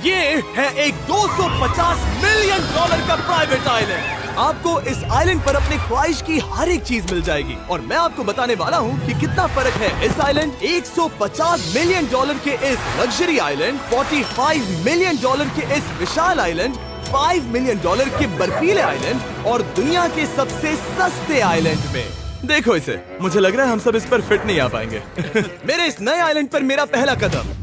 ये है एक 250 मिलियन डॉलर का प्राइवेट आइलैंड। आपको इस आइलैंड पर अपनी ख्वाहिश की हर एक चीज मिल जाएगी और मैं आपको बताने वाला हूँ कि कितना फर्क है इस आइलैंड 150 मिलियन डॉलर के इस लग्जरी आइलैंड, 45 मिलियन डॉलर के इस विशाल आइलैंड, 5 मिलियन डॉलर के बर्फीले आइलैंड और दुनिया के सबसे सस्ते आइलैंड में। देखो इसे, मुझे लग रहा है हम सब इस पर फिट नहीं आ पाएंगे। मेरे इस नए आइलैंड पर मेरा पहला कदम।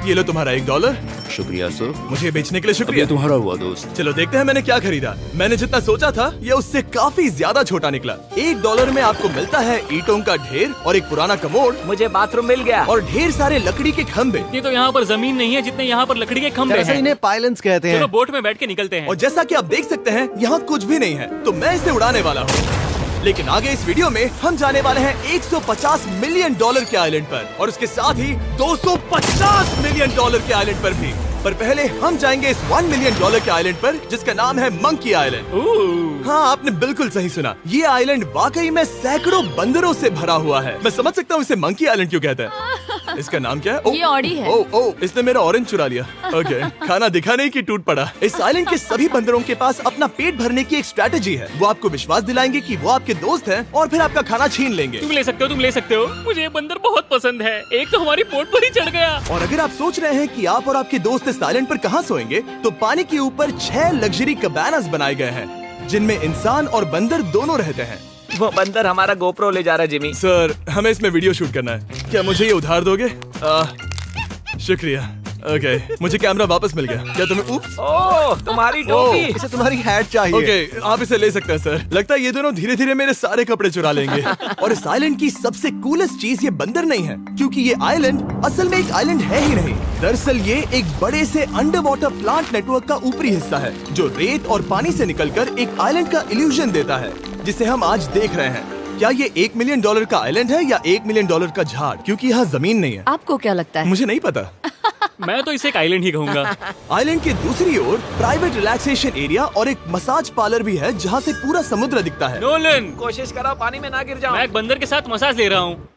ये लो तुम्हारा $1। शुक्रिया सर। मुझे बेचने के लिए शुक्रिया। तुम्हारा हुआ दोस्त। चलो देखते हैं मैंने क्या खरीदा। मैंने जितना सोचा था ये उससे काफी ज्यादा छोटा निकला। $1 में आपको मिलता है ईंटों का ढेर और एक पुराना कमोड। मुझे बाथरूम मिल गया और ढेर सारे लकड़ी के खम्भे। ये तो यहाँ पर जमीन नहीं है जितने यहाँ पर लकड़ी के खम्भे हैं। इन्हें पाइलन्स कहते हैं। चलो बोट में बैठ के निकलते हैं। और जैसा कि आप देख सकते हैं यहाँ कुछ भी नहीं है, तो मैं इसे उड़ाने वाला हूँ। लेकिन आगे इस वीडियो में हम जाने वाले हैं 150 मिलियन डॉलर के आइलैंड पर और उसके साथ ही 250 मिलियन डॉलर के आइलैंड पर भी। पर पहले हम जाएंगे इस 1 मिलियन डॉलर के आइलैंड पर जिसका नाम है मंकी आइलैंड। हाँ, आपने बिल्कुल सही सुना। ये आइलैंड वाकई में सैकड़ों बंदरों से भरा हुआ है। मैं समझ सकता हूँ इसे मंकी आइलैंड क्यों कहते हैं। इसका नाम क्या है? ये ऑडी है। ओ, इसने मेरा ऑरेंज चुरा लिया। ओके, खाना दिखा नहीं कि टूट पड़ा। इस आइलैंड के सभी बंदरों के पास अपना पेट भरने की एक स्ट्रेटेजी है। वो आपको विश्वास दिलाएंगे कि वो आपके दोस्त हैं और फिर आपका खाना छीन लेंगे। तुम ले सकते हो। मुझे ये बंदर बहुत पसंद है। एक तो हमारी बोट पर ही चढ़ गया। और अगर आप सोच रहे हैं कि आप और आपके दोस्त इस आइलैंड पर कहाँ सोएंगे, तो पानी के ऊपर 6 लग्जरी कबानास बनाए गए हैं जिनमें इंसान और बंदर दोनों रहते हैं। वो बंदर हमारा गोप्रो ले जा रहा है जिमी। सर, हमें इसमें वीडियो शूट करना है। क्या मुझे ये उधार दोगे? शुक्रिया। ओके, मुझे कैमरा वापस मिल गया। क्या तुम्हें? ओह, तुम्हारी टोपी। इसे तुम्हारी हैट चाहिए। ओके, आप इसे ले सकते हैं सर। लगता है ये दोनों धीरे धीरे मेरे सारे कपड़े चुरा लेंगे। और इस आइलैंड की सबसे कूलेस्ट चीज ये बंदर नहीं है, क्योंकि ये आइलैंड असल में एक आइलैंड है ही नहीं। दरअसल ये एक बड़े से अंडर वाटर प्लांट नेटवर्क का ऊपरी हिस्सा है जो रेत और पानी से निकलकर एक आइलैंड का इल्यूजन देता है जिसे हम आज देख रहे हैं। क्या ये $1 मिलियन का आइलैंड है या $1 मिलियन का झाड़? क्योंकि यहाँ जमीन नहीं है। आपको क्या लगता है? मुझे नहीं पता। मैं तो इसे एक आइलैंड ही कहूँगा। आइलैंड के दूसरी ओर प्राइवेट रिलैक्सेशन एरिया और एक मसाज पार्लर भी है जहाँ से पूरा समुद्र दिखता है। नोलन, कोशिश करो पानी में ना गिर जाओ। मैं एक बंदर के साथ मसाज ले रहा हूँ।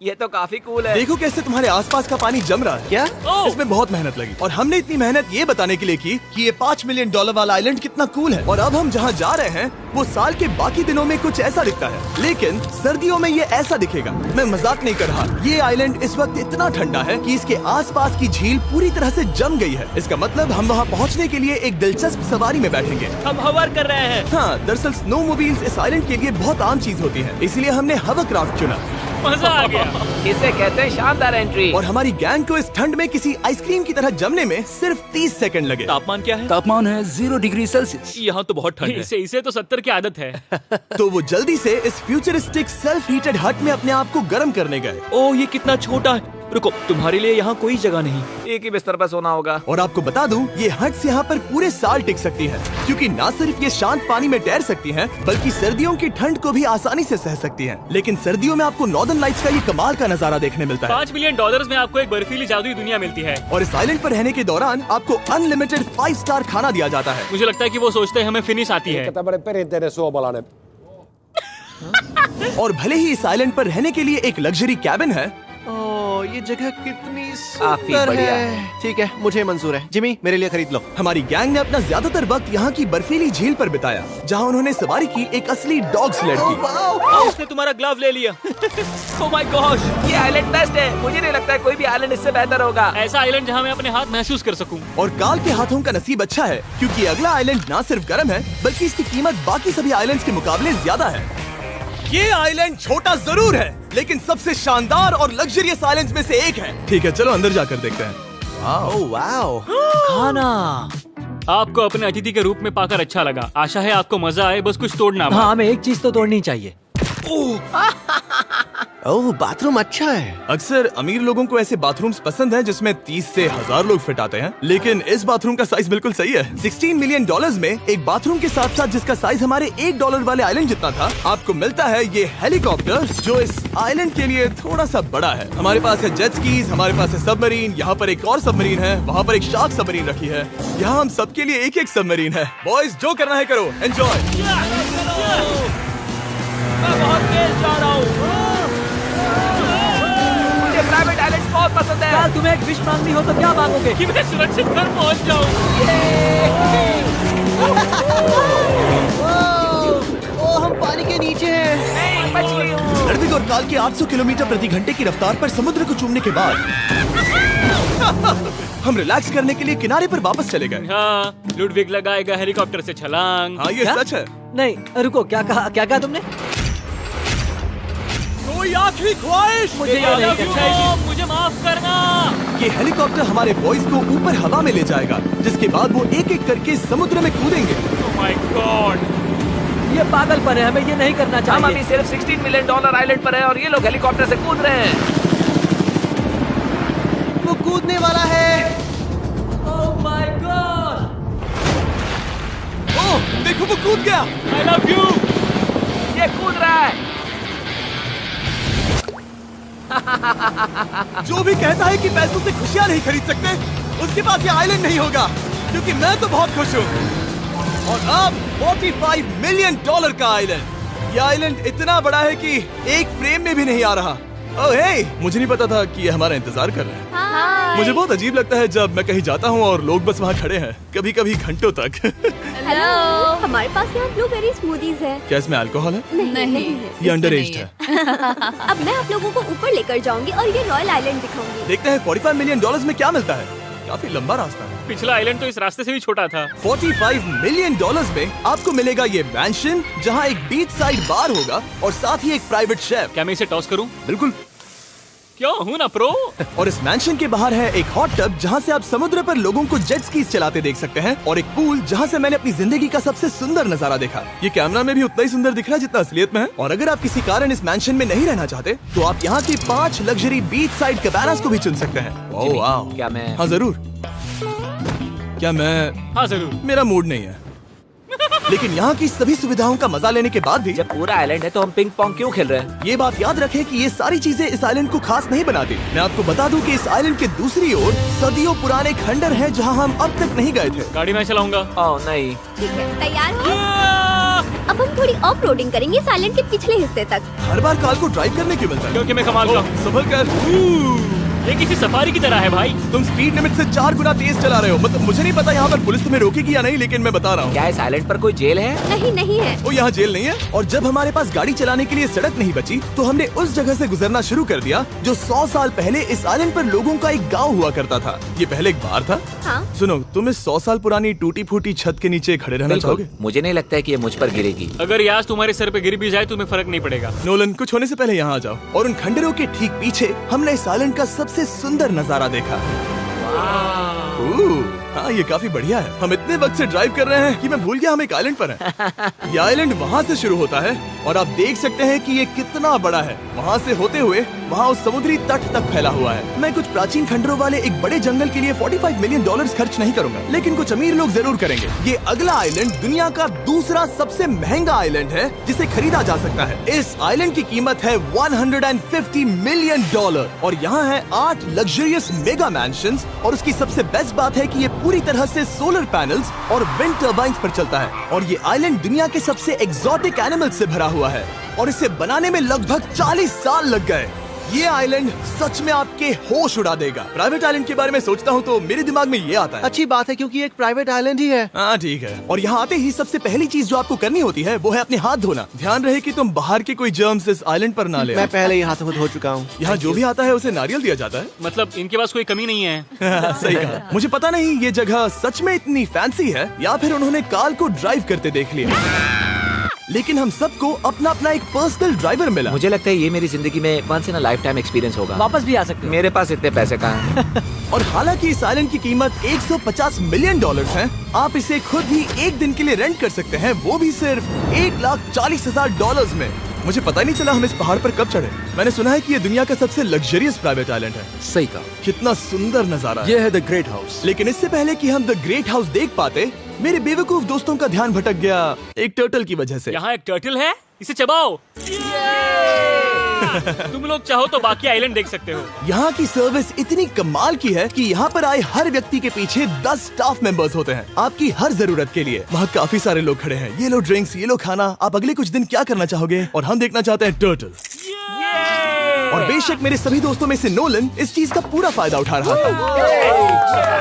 ये तो काफी कूल है। देखो कैसे तुम्हारे आसपास का पानी जम रहा है। क्या? इसमें बहुत मेहनत लगी और हमने इतनी मेहनत ये बताने के लिए की कि ये $5 मिलियन वाला आइलैंड कितना कूल है। और अब हम जहाँ जा रहे हैं वो साल के बाकी दिनों में कुछ ऐसा दिखता है, लेकिन सर्दियों में ये ऐसा दिखेगा। मैं मजाक नहीं कर रहा। ये आइलैंड इस वक्त इतना ठंडा है कि इसके आसपास की झील पूरी तरह से जम गई है। इसका मतलब हम वहाँ पहुँचने के लिए एक दिलचस्प सवारी में बैठेंगे। हम हवर कर रहे हैं। हाँ, दरअसल स्नोमोबाइल्स इस आइलैंड के लिए बहुत आम चीज होती है, इसलिए हमने हवरक्राफ्ट चुना। मजा आ गया। इसे कहते हैं शानदार एंट्री। और हमारी गैंग को इस ठंड में किसी आइसक्रीम की तरह जमने में सिर्फ 30 सेकंड लगे। तापमान क्या है? तापमान है 0 डिग्री सेल्सियस। यहाँ तो बहुत ठंड है। इसे तो 70 की आदत है। तो वो जल्दी से इस फ्यूचरिस्टिक सेल्फ हीटेड हट में अपने आप को गर्म करने गए। ओह, ये कितना छोटा है। रुको, तुम्हारे लिए यहाँ कोई जगह नहीं। एक ही बिस्तर पर सोना होगा। और आपको बता दूं, ये हट्स यहाँ पर पूरे साल टिक सकती है, क्योंकि न सिर्फ ये शांत पानी में तैर सकती हैं, बल्कि सर्दियों की ठंड को भी आसानी से सह सकती हैं। लेकिन सर्दियों में आपको नॉर्दर्न लाइट्स का ये कमाल का नजारा देखने मिलता है। $5 मिलियन में आपको एक बर्फीली जादुई दुनिया मिलती है। और इस आइलैंड पर रहने के दौरान आपको अनलिमिटेड 5 स्टार खाना दिया जाता है। मुझे लगता है कि वो सोचते हैं हमें फिनिश आती है। और भले ही इस आइलैंड पर रहने के लिए एक लग्जरी कैबिन है, ये जगह कितनी काफी सुंदर बढ़िया है। ठीक है, मुझे मंजूर है। जिमी, मेरे लिए खरीद लो। हमारी गैंग ने अपना ज्यादातर वक्त यहाँ की बर्फीली झील पर बिताया, जहाँ उन्होंने सवारी की एक असली डॉग स्लेड की। उसने तुम्हारा ग्लव ले लिया। ओह माय गॉश, ये आइलैंड बेस्ट है। मुझे नहीं लगता है कोई भी आइलैंड इससे बेहतर होगा। ऐसा आइलैंड जहाँ मैं अपने हाथ महसूस कर सकूं। और काल के हाथों का नसीब अच्छा है, क्योंकि अगला आइलैंड न सिर्फ गर्म है, बल्कि इसकी कीमत बाकी सभी आइलैंड्स के मुकाबले ज्यादा है। ये आइलैंड छोटा जरूर है, लेकिन सबसे शानदार और लग्जरियस आइलैंड्स में से एक है। ठीक है, चलो अंदर जाकर देखते हैं। वाओ, खाना। आपको अपने अतिथि के रूप में पाकर अच्छा लगा। आशा है आपको मजा आए, बस कुछ तोड़ना। हाँ, हमें एक चीज तो तोड़नी चाहिए। ओह, बाथरूम अच्छा है। अक्सर अमीर लोगों को ऐसे बाथरूम्स पसंद हैं जिसमें 30 से 1000 लोग फिट आते हैं, लेकिन इस बाथरूम का साइज बिल्कुल सही है। $16 मिलियन में एक बाथरूम के साथ साथ जिसका साइज हमारे $1 वाले आइलैंड जितना था, आपको मिलता है ये हेलीकॉप्टर, जो इस आइलैंड के लिए थोड़ा सा बड़ा है। हमारे पास है जेट स्कीज, हमारे पास है सबमरीन, यहाँ पर एक और सबमरीन है, वहाँ पर एक शार्क सबमरीन रखी है। यहाँ हम सबके लिए एक एक सबमरीन है। बॉयज, जो करना है करो, एंजॉय। मैं बहुत तेज जा रहा हूँ। मुझे प्राइवेट आइलैंड बहुत पसंद है। यार तुम्हें एक विश मांगनी हो तो क्या मांगोगे? कि मैं सुरक्षित घर पहुंच जाऊं। ओ, हम पानी के नीचे हैं। नहीं, बच गई हूँ। लड़विक और काल के 800 किलोमीटर प्रति घंटे की रफ्तार पर समुद्र को चूमने के बाद हम रिलैक्स करने के लिए किनारे पर वापस चले गए। हाँ, लुडविग लगाएगा हेलीकॉप्टर से छलांग। हाँ, ये क्या? सच है। नहीं रुको, क्या कहा तुमने? कोई आखिरी ख्वाहिश? मुझे ये नहीं करना चाहिए। मुझे माफ करना। ये हेलीकॉप्टर हमारे बॉयज को ऊपर हवा में ले जाएगा, जिसके बाद वो एक एक करके समुद्र में कूदेंगे। Oh my God! ये पागलपन है, हमें ये नहीं करना हम अभी चाहिए। सिर्फ $16 मिलियन आइलैंड पर है और ये लोग हेलीकॉप्टर से कूद रहे हैं। वो कूदने वाला है। Oh my God! ओह, देखो वो कूद गया। I love you. ये कूद रहा है। जो भी कहता है कि पैसों से खुशियां नहीं खरीद सकते, उसके पास ये आइलैंड नहीं होगा, क्योंकि मैं तो बहुत खुश हूँ। और अब $45 मिलियन का आइलैंड। ये आइलैंड इतना बड़ा है कि एक फ्रेम में भी नहीं आ रहा। ओह हे, मुझे नहीं पता था कि ये हमारा इंतजार कर रहे हैं। मुझे बहुत अजीब लगता है जब मैं कहीं जाता हूँ और लोग बस वहाँ खड़े हैं, कभी कभी घंटों तक। हेलो, हमारे पास यहाँ ब्लूबेरी स्मूदीज है। क्या इसमें अल्कोहल है? नहीं ये अंडरएज्ड है। अब मैं आप लोगों को ऊपर लेकर जाऊंगी और ये रॉयल आइलैंड दिखाऊंगी। देखते हैं $45 मिलियन में क्या मिलता है। काफी लंबा रास्ता है। पिछला आइलैंड तो इस रास्ते से भी छोटा था। $45 मिलियन में आपको मिलेगा ये मैंशन, जहाँ एक बीच साइड बार होगा और साथ ही एक प्राइवेट शेफ। क्या मैं इसे टॉस करूं? बिल्कुल। क्यों, हूं ना प्रो। और इस मैंशन के बाहर है एक हॉट टब, जहाँ से आप समुद्र पर लोगों को जेट स्कीज चलाते देख सकते हैं, और एक पूल जहाँ से मैंने अपनी जिंदगी का सबसे सुंदर नजारा देखा। ये कैमरा में भी उतना ही सुंदर दिख रहा है जितना असलियत में है। और अगर आप किसी कारण इस मैंशन में नहीं रहना चाहते, तो आप यहाँ की 5 लग्जरी बीच साइड कैबानास को भी चुन सकते हैं। ओह वाह। क्या मैं? हाँ जरूर। क्या मैं? हाँ जरूर। मेरा मूड नहीं है। लेकिन यहाँ की सभी सुविधाओं का मजा लेने के बाद भी जब पूरा आइलैंड है तो हम पिंग पोंग क्यों खेल रहे हैं? ये बात याद रखें कि ये सारी चीजें इस आइलैंड को खास नहीं बनाती। मैं आपको बता दूं कि इस आइलैंड के दूसरी ओर सदियों पुराने खंडर हैं, जहां हम अब तक नहीं गए थे। गाड़ी मैं चलाऊंगा। ओह नहीं। ठीक है, तैयार हो? अब हम थोड़ी ऑफ रोडिंग करेंगे इस आइलैंड के पिछले हिस्से तक। हर बार कार को ड्राइव करने क्यों मिलता है? क्योंकि मैं कमाल का हूं। संभल कर। ये किसी सफारी की तरह है भाई। तुम स्पीड लिमिट से 4 गुना तेज चला रहे हो। मतलब मुझे नहीं पता यहाँ पर पुलिस तुम्हें रोकेगी या नहीं, लेकिन मैं बता रहा हूँ। क्या इस आइलैंड पर कोई जेल है? नहीं है। वो यहाँ जेल नहीं है। और जब हमारे पास गाड़ी चलाने के लिए सड़क नहीं बची, तो हमने उस जगह से गुजरना शुरू कर दिया जो 100 साल पहले इस आइलैंड पर लोगों का एक गाँव हुआ करता था। ये पहले एक बार था। हाँ? सुनो, तुम इस 100 साल पुरानी टूटी फूटी छत के नीचे खड़े रहना चाहोगे? मुझे नहीं लगता है कि ये मुझ पर गिरेगी। अगर ये आज तुम्हारे सर पे गिर भी जाए तुम्हें फर्क नहीं पड़ेगा। नोलन, कुछ होने से पहले यहाँ आ जाओ। और उन खंडरों के ठीक पीछे हमने इस आइलैंड का सबसे सुंदर नजारा देखा। हाँ, ये काफी बढ़िया है। हम इतने वक्त से ड्राइव कर रहे हैं कि मैं भूल गया हम एक आइलैंड पर हैं। ये आइलैंड वहाँ से शुरू होता है और आप देख सकते हैं कि ये कितना बड़ा है। वहाँ से होते हुए वहाँ उस समुद्री तट तक फैला हुआ है। मैं कुछ प्राचीन खंडरों वाले एक बड़े जंगल के लिए $45 मिलियन खर्च नहीं करूंगा, लेकिन कुछ अमीर लोग जरूर करेंगे। ये अगला आइलैंड दुनिया का दूसरा सबसे महंगा आइलैंड है जिसे खरीदा जा सकता है। इस आइलैंड की कीमत है $150 मिलियन और यहाँ है 8 लग्जरियस मेगा मैंशंस। और उसकी सबसे बेस्ट बात है कि ये पूरी तरह से सोलर पैनल्स और विंड टर्बाइन्स पर चलता है। और ये आइलैंड दुनिया के सबसे एक्सोटिक एनिमल्स से भरा हुआ है और इसे बनाने में लगभग 40 साल लग गए। ये आइलैंड सच में आपके होश उड़ा देगा। प्राइवेट आइलैंड के बारे में सोचता हूँ तो मेरे दिमाग में ये आता है। अच्छी बात है, क्योंकि एक प्राइवेट आइलैंड ही है। हाँ ठीक है। और यहाँ आते ही सबसे पहली चीज जो आपको करनी होती है वो है अपने हाथ धोना। ध्यान रहे कि तुम बाहर के कोई जर्म्स इस आइलैंड पर ना ले। मैं पहले ही हाथों धो चुका हूँ। यहाँ जो भी आता है उसे नारियल दिया जाता है। मतलब इनके पास कोई कमी नहीं है। सही कहा। मुझे पता नहीं ये जगह सच में इतनी फैंसी है या फिर उन्होंने कार को ड्राइव करते देख लिया, लेकिन हम सबको अपना अपना एक पर्सनल ड्राइवर मिला। मुझे लगता है ये मेरी जिंदगी में once in a lifetime experience होगा। वापस भी आ सकते हो। मेरे पास इतने पैसे कहाँ हैं? और हालांकि इस आइलैंड की कीमत $150 मिलियन है, आप इसे खुद ही एक दिन के लिए रेंट कर सकते हैं, वो भी सिर्फ $1,40,000 में। मुझे पता ही नहीं चला हम इस पहाड़ पर कब चढ़े। मैंने सुना है कि ये दुनिया का सबसे लग्जरियस प्राइवेट आइलैंड है। सही कहा। कितना सुंदर नजारा है। ये है द ग्रेट हाउस। लेकिन इससे पहले कि हम द ग्रेट हाउस देख पाते, मेरे बेवकूफ दोस्तों का ध्यान भटक गया एक टर्टल की वजह से। यहाँ एक टर्टल है, इसे चबाओ। तुम लोग चाहो तो बाकी आइलैंड देख सकते हो। यहाँ की सर्विस इतनी कमाल की है कि यहाँ पर आए हर व्यक्ति के पीछे 10 स्टाफ मेंबर्स होते हैं आपकी हर जरूरत के लिए। वहाँ काफी सारे लोग खड़े हैं। ये लो ड्रिंक्स, ये लो खाना। आप अगले कुछ दिन क्या करना चाहोगे? और हम देखना चाहते हैं टर्टल। और बेशक मेरे सभी दोस्तों में से नोलन इस चीज का पूरा फायदा उठा रहा था।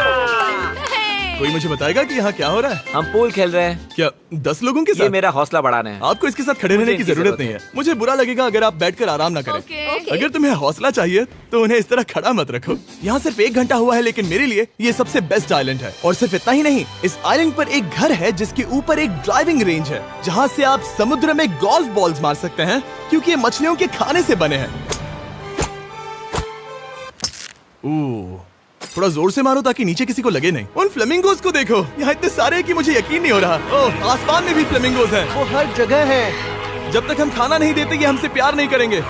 कोई मुझे बताएगा कि यहाँ क्या हो रहा है? हम पूल खेल रहे हैं। क्या 10 लोगों के ये साथ? मेरा हौसला बढ़ाना है। आपको इसके साथ खड़े रहने की इनकी जरूरत नहीं है। मुझे बुरा लगेगा अगर आप बैठकर आराम ना करें। अगर तुम्हें हौसला चाहिए तो उन्हें इस तरह खड़ा मत रखो। यहाँ सिर्फ 1 घंटा हुआ है, लेकिन मेरे लिए ये सबसे बेस्ट आइलैंड है। और सिर्फ इतना ही नहीं, इस आइलैंड पर एक घर है जिसके ऊपर एक ड्राइविंग रेंज है, जहाँ से आप समुद्र में गोल्फ बॉल्स मार सकते हैं, क्योंकि ये मछलियों के खाने से बने हैं। थोड़ा जोर से मारो ताकि नीचे किसी को लगे नहीं। उन फ्लेमिंगोज को देखो, यहाँ इतने सारे हैं कि मुझे यकीन नहीं हो रहा। ओह, आसमान में भी फ्लेमिंगोज हैं। वो हर जगह है। जब तक हम खाना नहीं देते ये हमसे प्यार नहीं करेंगे।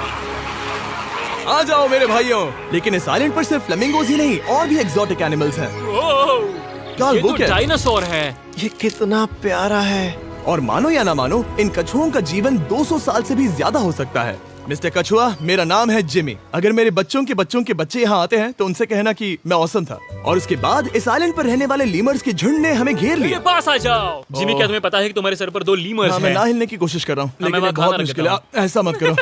आ जाओ मेरे भाइयों। लेकिन इस आइलैंड पर सिर्फ फ्लेमिंगोज ही नहीं, और भी एक्सोटिक एनिमल्स हैं। क्या ये वो तो क्या है? डायनासोर है। ये कितना प्यारा है। और मानो या ना मानो, इन कछुओं का जीवन 200 साल से भी ज्यादा हो सकता है। मिस्टर कछुआ, मेरा नाम है जिमी। अगर मेरे बच्चों के बच्चे यहाँ आते हैं तो उनसे कहना कि मैं औसम था। और उसके बाद इस आइलैंड पर रहने वाले लीमर्स के झुंड ने हमें घेर मेरे लिया। पास आ जाओ। जिमी, क्या तुम्हें पता है कि तुम्हारे सर पर 2 लीमर्स हाँ, मैं हैं? ना हिलने की कोशिश कर रहा हूँ, मैं लेकिन ये वहाँ बहुत खाना मुश्किल है। रखता ऐसा मत करो।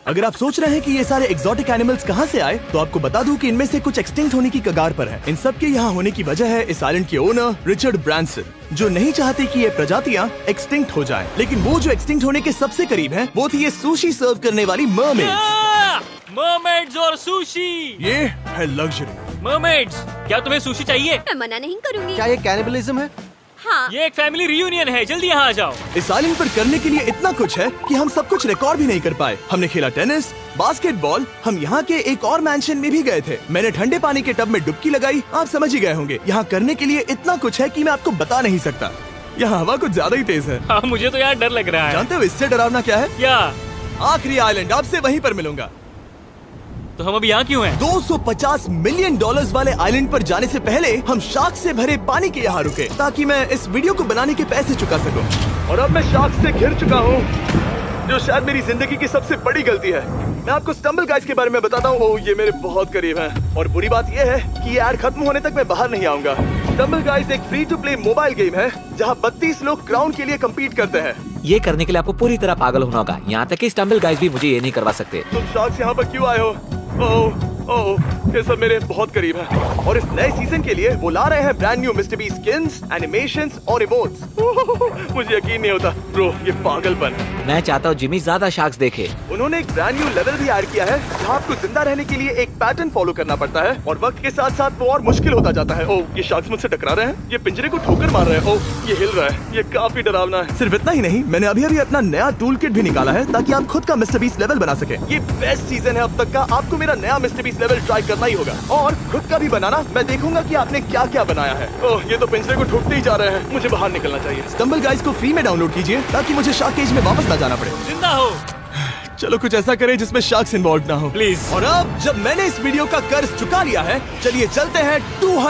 अगर आप सोच रहे हैं कि ये सारे एक्सोटिक एनिमल्स कहाँ से आए, तो आपको बता दूं कि इनमें से कुछ एक्सटिंक्ट होने की कगार पर हैं। इन सब के यहाँ होने की वजह है इस आइलैंड के ओनर रिचर्ड ब्रांसन, जो नहीं चाहते कि ये प्रजातियाँ एक्सटिंक्ट हो जाएं। लेकिन वो जो एक्सटिंक्ट होने के सबसे करीब हैं, वो थी ये सुशी सर्व करने वाली मरमेड्स। मरमेड्स और सुशी। ये है लग्जरी। मरमेड्स, क्या तुम्हें सुशी चाहिए? मैं मना नहीं करूंगी। क्या ये कैनिबलिज्म है? हाँ। ये एक फैमिली रियूनियन है, जल्दी यहाँ आ जाओ। इस आइलैंड पर करने के लिए इतना कुछ है कि हम सब कुछ रिकॉर्ड भी नहीं कर पाए। हमने खेला टेनिस, बास्केटबॉल, हम यहाँ के एक और मैंशन में भी गए थे। मैंने ठंडे पानी के टब में डुबकी लगाई। आप समझ ही गए होंगे, यहाँ करने के लिए इतना कुछ है कि मैं आपको बता नहीं सकता। यहाँ हवा कुछ ज्यादा ही तेज है। हाँ, मुझे तो यार डर लग रहा है। जानते हो इससे डरावना क्या है? क्या? आखिरी आइलैंड, आपसे वहीं पर मिलूंगा। तो हम अभी यहाँ क्यों हैं? $250 मिलियन वाले आइलैंड पर जाने से पहले हम शार्क से भरे पानी के यहाँ रुके, ताकि मैं इस वीडियो को बनाने के पैसे चुका सकूं। और अब मैं शार्क से घिर चुका हूँ, जो शायद मेरी जिंदगी की सबसे बड़ी गलती है। मैं आपको स्टम्बल गाइज के बारे में बताता हूँ। ओह, ये मेरे बहुत करीब हैं। और बुरी बात यह है कि ये ऐड खत्म होने तक मैं बाहर नहीं आऊंगा। स्टम्बल गाइज एक free to play mobile game है, जहाँ 32 लोग क्राउन के लिए कम्पीट करते हैं। ये करने के लिए आपको पूरी तरह पागल होना होगा। यहाँ तक कि स्टम्बल गाइज भी मुझे ये नहीं करवा सकते। तुम शार्क्स यहाँ पर क्यों आए हो? ओह, ये सब मेरे बहुत करीब है। और इस नए सीजन के लिए वो ला रहे हैं brand new mister beast skins, animations और इमोट्स। मुझे यकीन नहीं होता ब्रो, ये पागलपन। मैं चाहता हूँ जिमी ज्यादा शार्क्स देखे। उन्होंने एक ब्रांड न्यू लेवल भी ऐड किया है, जहाँ आपको जिंदा रहने के लिए एक पैटर्न फॉलो करना पड़ता है, और वक्त के साथ साथ वो और मुश्किल होता जाता है। ओह, ये शार्क्स मुझसे टकरा रहे हैं, ये पिंजरे को ठोकर मार रहे हैं। ओह, ये हिल रहा है, ये काफी डरावना है। सिर्फ इतना ही नहीं, मैंने अभी अपना नया टूल किट भी निकाला है, ताकि आप खुद का मिस्टर बीस्ट लेवल बना सके। ये बेस्ट सीजन है अब तक का। आपको मेरा नया मिस्टर बीस्ट लेवल ट्राई करना ही होगा, और खुद का भी बनाना। मैं देखूंगा कि आपने क्या क्या बनाया है। ओह, ये तो पिंजरे को ठोकते ही जा रहे हैं, मुझे बाहर निकलना चाहिए। स्टम्बल गाइज को फ्री में डाउनलोड कीजिए, ताकि मुझे शार्क केज में वापस ना जाना पड़े। जिंदा हो। चलो कुछ ऐसा करें जिसमें शार्क्स इन्वॉल्व ना हो, प्लीज। और अब जब मैंने इस वीडियो का कर्ज चुका लिया है, चलिए चलते हैं 200वाटर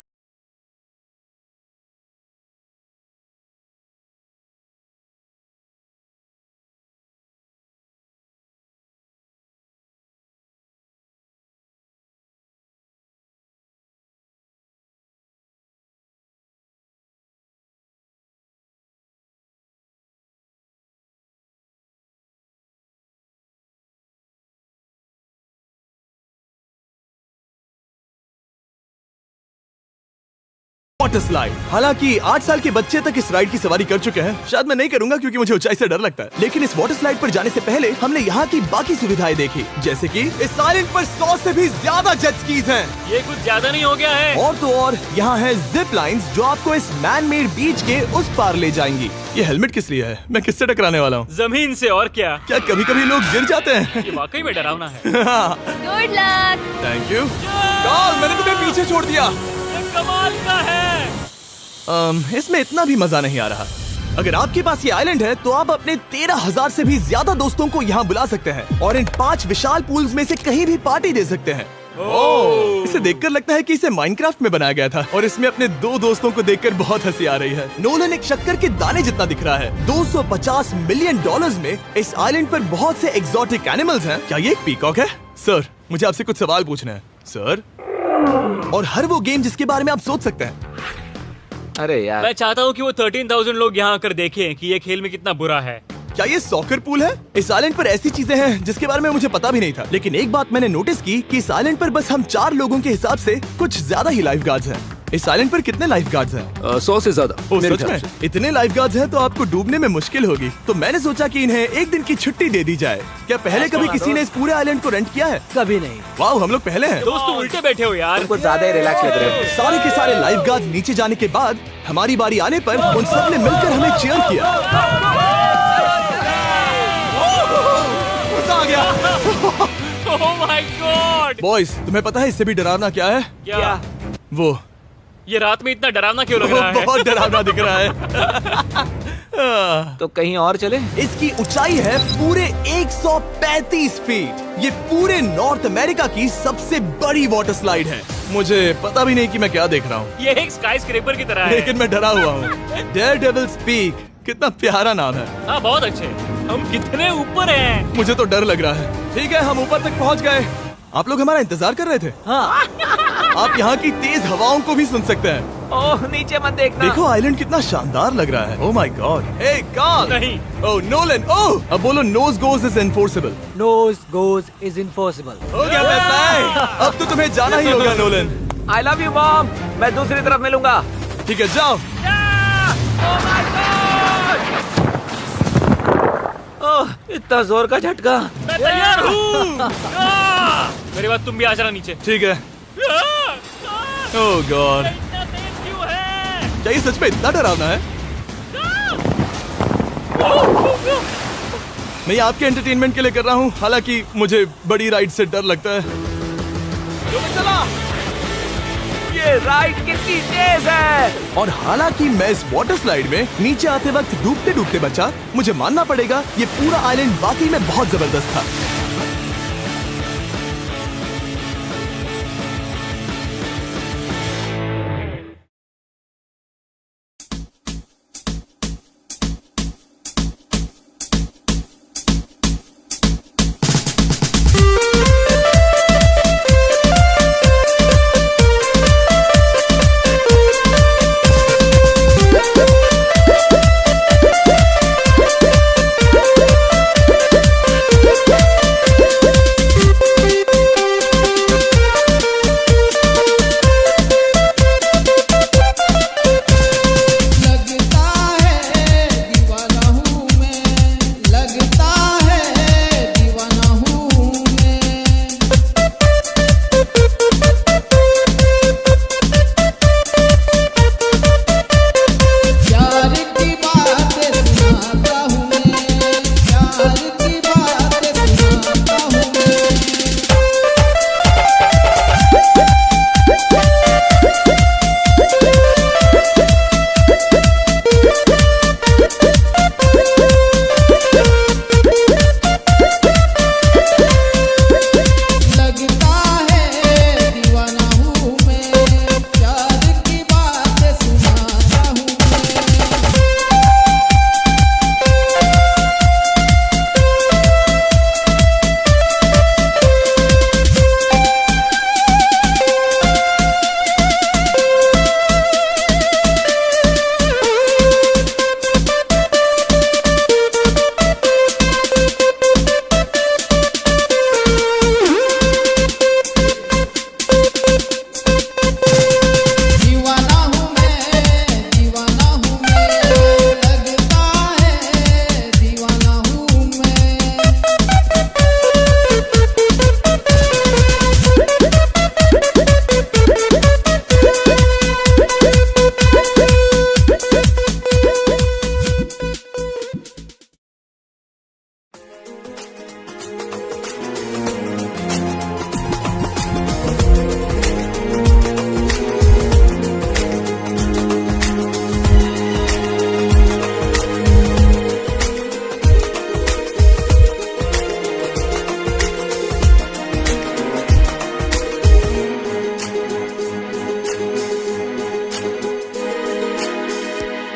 स्लाइड। हालांकि 8 साल के बच्चे तक इस राइड की सवारी कर चुके हैं। शायद मैं नहीं करूंगा क्योंकि मुझे ऊंचाई से डर लगता है। लेकिन इस वाटर स्लाइड पर जाने से पहले हमने यहाँ की बाकी सुविधाएं देखी, जैसे कि इस आइलैंड पर 100 से भी ज्यादा जेट स्कीज हैं। ये कुछ ज्यादा नहीं हो गया है? और तो और यहाँ है जिप लाइन्स, जो आपको इस मैन मेड बीच के उस पार ले जाएंगी। ये हेलमेट किस लिए है? मैं किससे टकराने वाला हूँ? जमीन से, और क्या? क्या कभी कभी लोग गिर जाते हैं? ये वाकई में डरावना है। Good luck. Thank you. Carl, मैंने तुम्हें पीछे छोड़ दिया। ये कमाल का है। इसमें इतना भी मजा नहीं आ रहा। अगर आपके पास ये आइलैंड है, तो आप अपने 13,000 से भी ज्यादा दोस्तों को यहाँ बुला सकते हैं, और इन 5 विशाल पूल्स में से कहीं भी पार्टी दे सकते हैं। ओह, इसे देखकर लगता है कि इसे माइनक्राफ्ट में बनाया गया था, और इसमें अपने 2 दोस्तों को देखकर बहुत हंसी आ रही है। नोलन एक शक्कर के दाने जितना दिख रहा है। $250 मिलियन में इस आइलैंड पर बहुत से एक्सोटिक एनिमल्स हैं। क्या ये एक पीकॉक है? सर, मुझे आपसे कुछ सवाल पूछना है सर। और हर वो गेम जिसके बारे में आप सोच सकते हैं। अरे यार, मैं चाहता हूँ कि वो 13,000 लोग यहाँ आकर देखें कि ये खेल में कितना बुरा है। क्या ये सॉकर पूल है? इस आइलैंड पर ऐसी चीजें हैं जिसके बारे में मुझे पता भी नहीं था, लेकिन एक बात मैंने नोटिस की कि इस आइलैंड पर बस हम 4 लोगों के हिसाब से कुछ ज्यादा ही लाइफ गार्ड्स हैं। इस आइलैंड पर कितने लाइफ गार्ड्स हैं? 100 से ज्यादा। ओ, मेरे सच ख्याल में? से। इतने लाइफ गार्ड्स हैं तो आपको डूबने में मुश्किल होगी। तो मैंने सोचा कि इन्हें एक दिन की छुट्टी दे दी जाए। क्या पहले कभी किसी ने इस पूरे आइलैंड को रेंट किया है? कभी नहीं। वाह, हम लोग पहले हैं। दोस्त तुम उल्टे बैठे हो यार। कुछ ज्यादा ही रिलैक्स लग रहे हो। सारे के सारे लाइफ गार्ड्स नीचे जाने के बाद हमारी बारी आने पर उन सब ने मिलकर हमें चीयर किया। मजा आ गया। ओह माय गॉड। बॉयज, तुम्हें पता है इससे भी डरावना क्या है? क्या? वो ये रात में इतना डरावना क्यों लग रहा है? बहुत डरावना दिख रहा है। तो कहीं और चले? इसकी ऊंचाई है पूरे 135 फीट। ये पूरे नॉर्थ अमेरिका की सबसे बड़ी वाटर स्लाइड है। मुझे पता भी नहीं कि मैं क्या देख रहा हूँ, ये एक स्काई स्क्रेपर की तरह है। लेकिन मैं डरा हुआ हूँ। डेयरडेविल्स पीक, कितना प्यारा नाम है। हाँ, बहुत अच्छे। हम कितने ऊपर हैं। मुझे तो डर लग रहा है। ठीक है, हम ऊपर तक पहुँच गए। आप लोग हमारा इंतजार कर रहे थे। हाँ। आप यहाँ की तेज हवाओं को भी सुन सकते हैं। ओह, नीचे मत देखना। देखो आइलैंड कितना शानदार लग रहा है। Oh my God. Hey Carl. नहीं। Oh Nolan. ओह, अब बोलो nose goes is enforceable. Nose goes is enforceable. हो गया फैसला है। अब तो तुम्हें जाना ही होगा Nolan. I love you mom. मैं दूसरी तरफ मिलूंगा। ठीक है, जाओ। ओह, इतना जोर का झटका। मैं तैयार हूँ। मेरे बाद तुम भी आ जाना नीचे। ठीक है। ओह गॉड, इतना तेज क्यों है? क्या ये सच में इतना डरावना है? मैं ये आपके एंटरटेनमेंट के लिए कर रहा हूँ, हालांकि मुझे बड़ी राइड से डर लगता है। चला, ये राइड कितनी तेज है। और हालांकि मैं इस वाटर स्लाइड में नीचे आते वक्त डूबते डूबते बचा, मुझे मानना पड़ेगा ये पूरा आइलैंड वाकई में बहुत जबरदस्त था।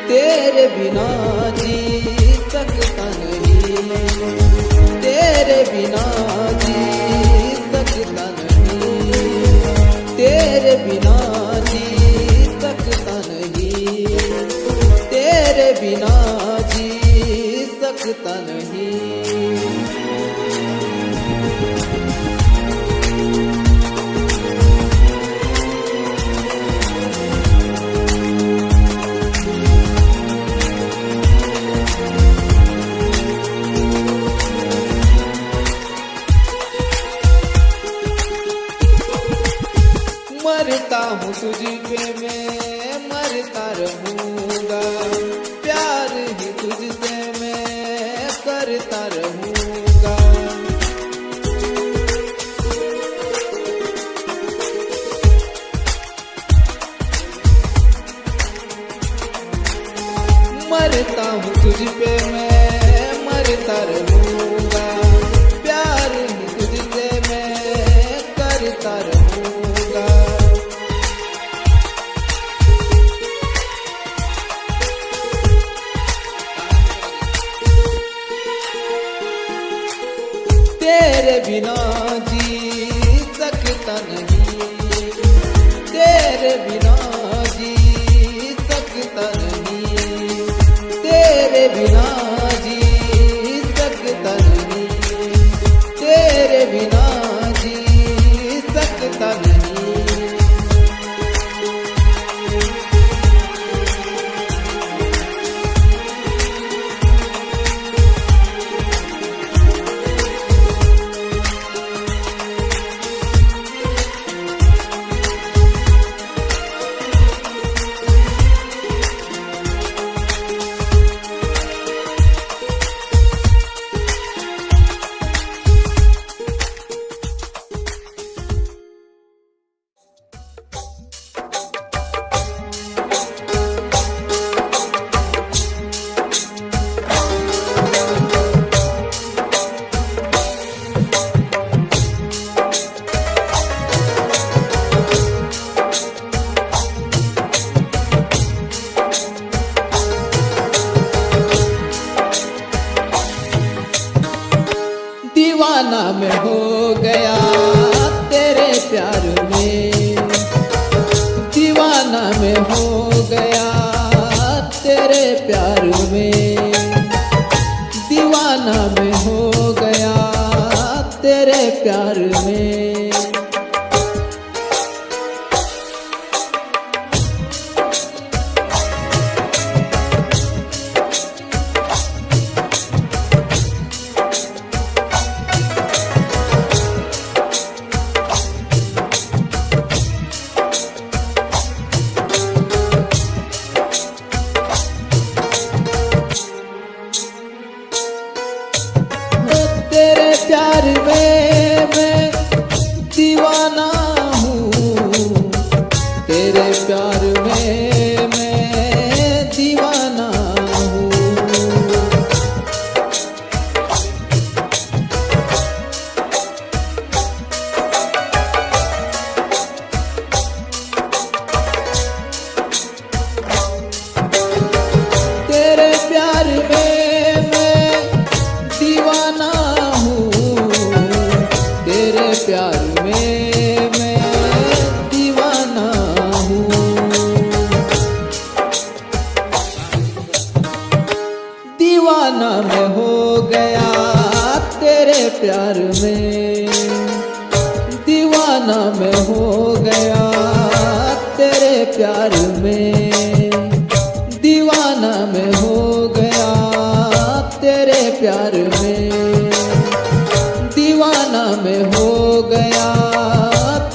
तेरे बिना जी सकता नहीं, तेरे बिना जी सकता नहीं, तेरे बिना जी सकता नहीं, तेरे बिना जी सकता सकता नहीं। मरता हूँ तुझ पे मैं मरता रहूँगा, प्यार ही तुझसे मैं करता रहूँगा। मरता हूँ तुझ पे मैं मरता रहूँगा, प्यार ही तुझसे मैं करता रहूँगा। तेरे बिना जी सकता नहीं, तेरे बिना जी सकता नहीं, तेरे बिना जी सकता नहीं, तेरे बिना जी सकता नहीं। दीवाना मैं हो गया तेरे प्यार में, दीवाना मैं हो गया तेरे प्यार में, दीवाना मैं हो गया तेरे प्यार में। तेरे प्यार में मैं दीवाना हूँ, तेरे प्यार में मैं दीवाना हूँ। तेरे प्यार में मैं दीवाना हूँ, तेरे प्यार में मैं दीवाना हूँ। दीवाना मैं हो गया तेरे प्यार में, दीवाना मैं हो गया तेरे प्यार में, दीवाना मैं हो गया तेरे प्यार में, दीवाना मैं हो गया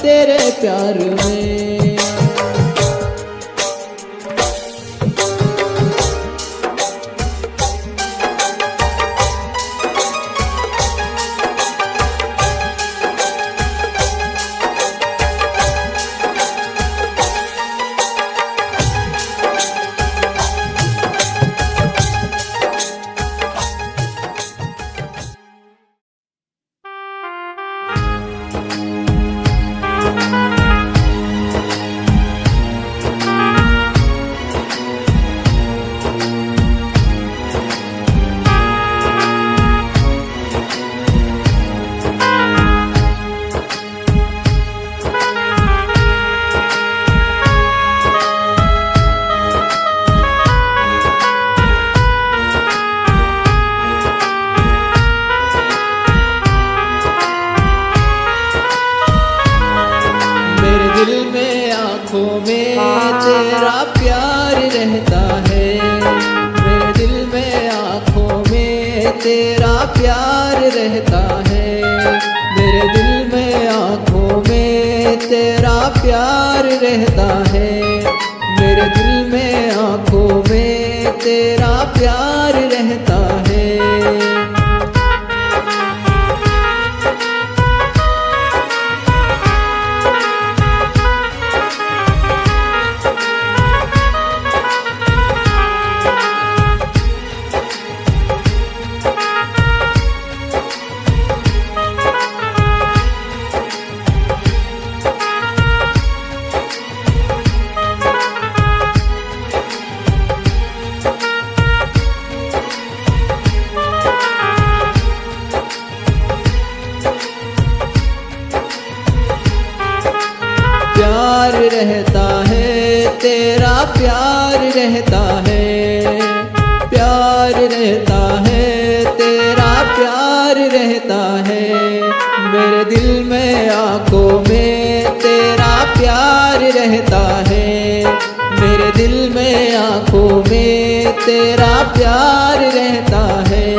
तेरे प्यार में। तेरा प्यार रहता है, मेरे दिल में आँखों में तेरा प्यार रहता है, मेरे दिल में आँखों में तेरा प्यार रहता है। प्यार रहता है तेरा प्यार रहता है, प्यार रहता है तेरा प्यार रहता है, मेरे दिल में आँखों में तेरा प्यार रहता है, मेरे दिल में आँखों में तेरा प्यार रहता है।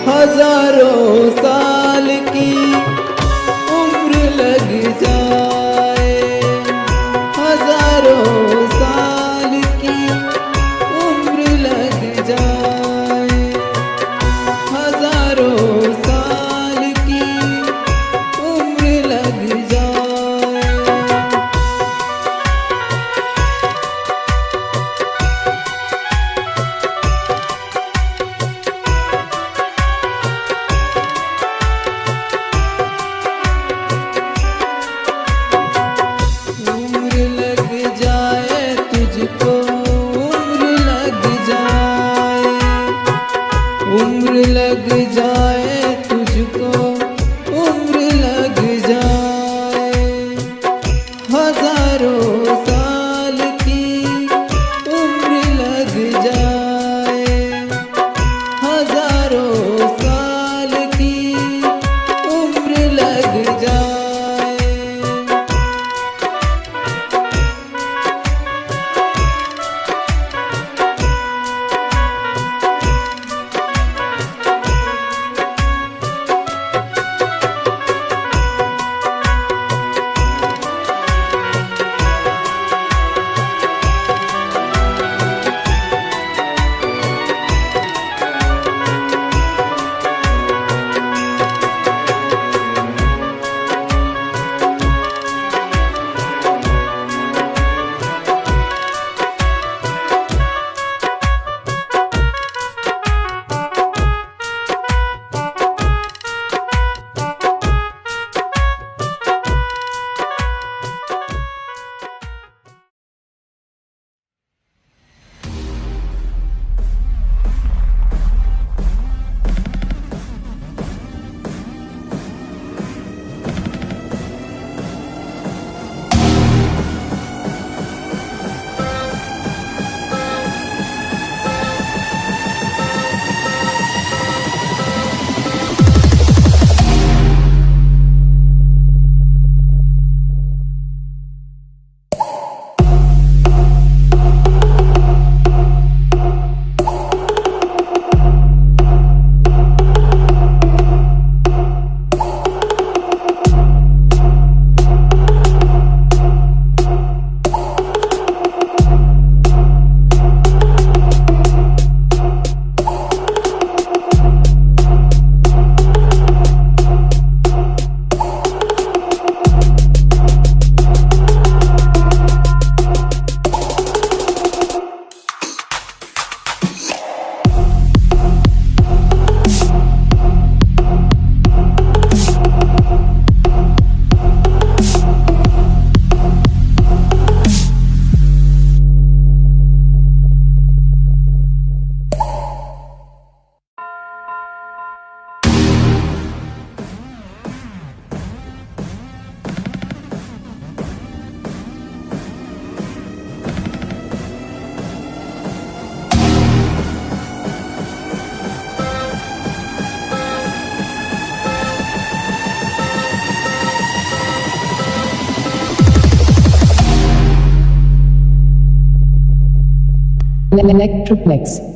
हजारों साल की उम्र लग जाए, हजारों साल की उम्र लग जाए, हजारों साल की उम्र लग जाए। Electroplex.